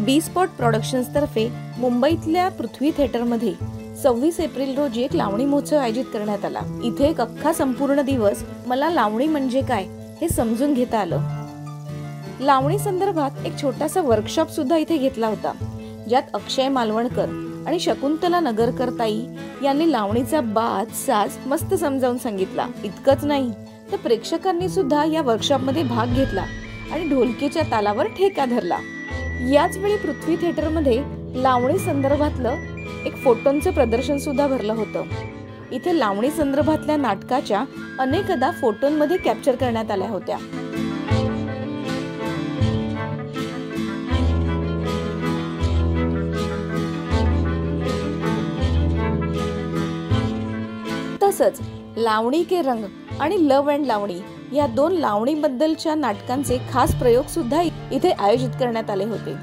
बी spot productions तर्फे मुंबईतल्या पृथ्वी थिएटरमध्ये 26 एप्रिल रोजी एक लावणी महोत्सव आयोजित करण्यात आला। इथे एक अख्खा संपूर्ण दिवस मला लावणी म्हणजे काय हे समजून घेता आलं। लावणी संदर्भात एक छोटासा वर्कशॉप सुद्धा इथे घेतला होता, ज्यात अक्षय मालवणकर आणि शकुंतला नगरकर ताई यांनी लावणीचा बाज साज मस्त समजावून सांगितला। इतकंच नाही तर प्रेक्षकांनी सुद्धा या वर्कशॉप मध्ये भाग घेतला आणि ढोलकीच्या तालावर ठेका धरला। याच वेळी पृथ्वी थिएटरमध्ये लावणी संदर्भातलं एक फोटोंचं प्रदर्शन सुद्धा भरलं होतं। इथे लावणी संदर्भातल्या नाटकाच्या अनेक अदा फोटोंमध्ये कॅप्चर करण्यात आल्या होत्या। तसंच लावणी के रंग आणि लव अँड लावणी या दोन लावणीबद्दलच्या नाटकांचे खास प्रयोग सुद्धा इथे आयोजित करण्यात आले होते।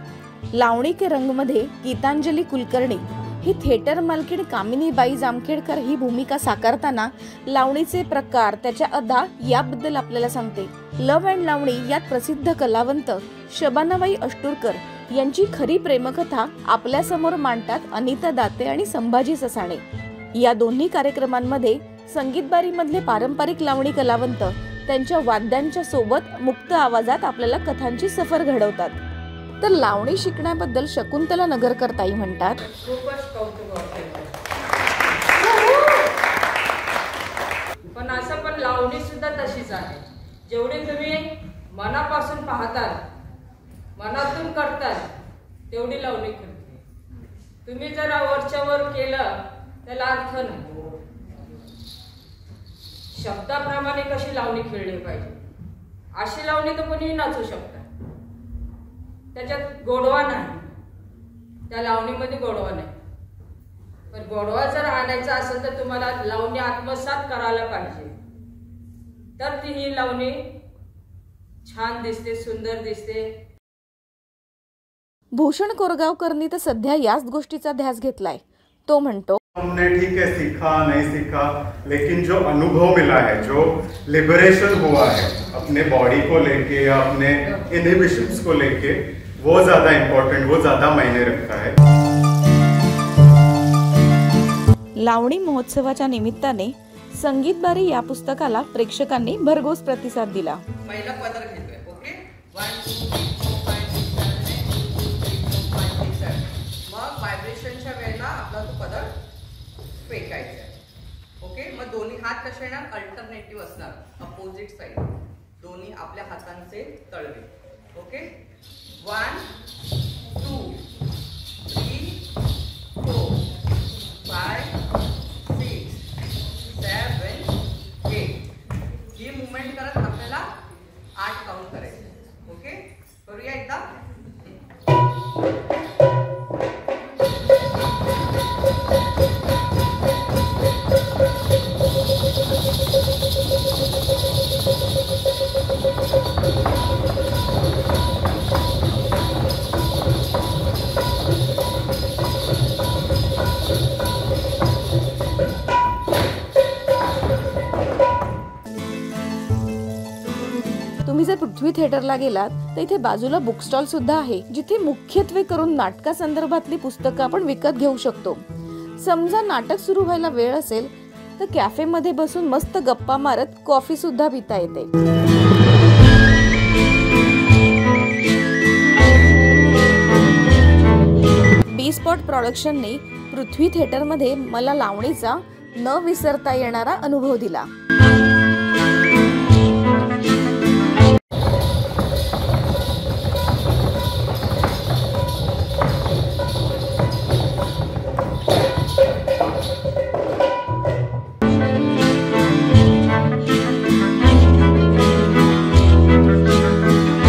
लावणी के रंग मध्ये गीतांजली कुलकर्णी ही थिएटर मालकीण कामिनीबाई जामखेडकर ही भूमिका साकारताना लावणीचे प्रकार, त्याच्या अदा याबद्दल आपल्याला सांगते। लव अँड लावणी यात प्रसिद्ध कलावंत शबानाबाई अष्टुरकर यांची खरी प्रेमकथा आपल्या समोर मांडतात अनिता दाते आणि संभाजी ससाणे। या दोन्ही कार्यक्रमांमध्ये संगीतबारी मधले पारंपरिक लावणी कलावंत त्यांच्या वाद्यांच्या सोबत मुक्त आवाजात आपल्याला कथांची सफर घडवतात। तर लावणी शिकण्याबद्दल शकुंतला नगरकर ताई म्हणतात, खूपच कौतुक वाटते। पण असं पण लावणी सुद्धा तशीच आहे, जेवढी तुम्ही मनापासून पाहताल, मनातून करताल, तेवढी लावणी करते। तुम्ही जर वरच्या वर केलं त्याला अर्थ नाही। शब्दाप्रमाणे कशी लावणी खेळली पाहिजे, अशी लावणी तर कोणीही नाचू शकतं। त्याच्यात गोडवा नाही, त्या लावणीमध्ये गोडवा नाही। पण गोडवा जर आणायचा असेल तर तुम्हाला लावणी आत्मसात करायला पाहिजे, तर ती ही लावणी छान दिसते, सुंदर दिसते। भूषण कोरगावकरनी तर सध्या याच गोष्टीचा ध्यास घेतलाय। तो म्हणतो, हमने ठीक है सीखा नहीं सीखा, लेकिन जो अनुभव मिला है, जो लिबरेशन हुआ है अपने बॉडी को लेके या अपने इनहिबिशंस को लेके, वो ज्यादा इम्पोर्टेंट, वो ज्यादा मायने रखता है। लावणी महोत्सवाच्या निमित्ताने संगीतबारी या पुस्तकाला प्रेक्षकांनी भरघोस प्रतिसाद दिला। पहिला पदर घेतोय, ओके, 1 2 3 4 5 6 7 8 1 2 3 4 5 6 7। मग व्हायब्रेशनच्या वेळेला आपला तो पदर फेकायचा आहे, ओके। मग दोन्ही हात कसे येणार, अल्टरनेटिव्ह असणार, अपोजिट साइड, दोन्ही आपल्या हातांचे तळवे, ओके। 1 2 3 4 5 6 7 8 ही मूवमेंट करत आपल्याला 8 काउंट करायचे, ओके। करूया एकदा। तुम्ही जर पृथ्वी थिएटरला गेलात तर इथे बाजूला बुक स्टॉल सुद्धा आहे, जिथे मुख्यत्वे करून नाटका संदर्भातली पुस्तकं आपण विकत घेऊ शकतो। समजा नाटक सुरू व्हायला वेळ असेल तर कॅफे मध्ये बसून मस्त गप्पा मारत कॉफी सुद्धा पिता येते। बी स्पॉट प्रोडक्शनने पृथ्वी थिएटरमध्ये मला लावणीचा न विसरता येणारा अनुभव दिला।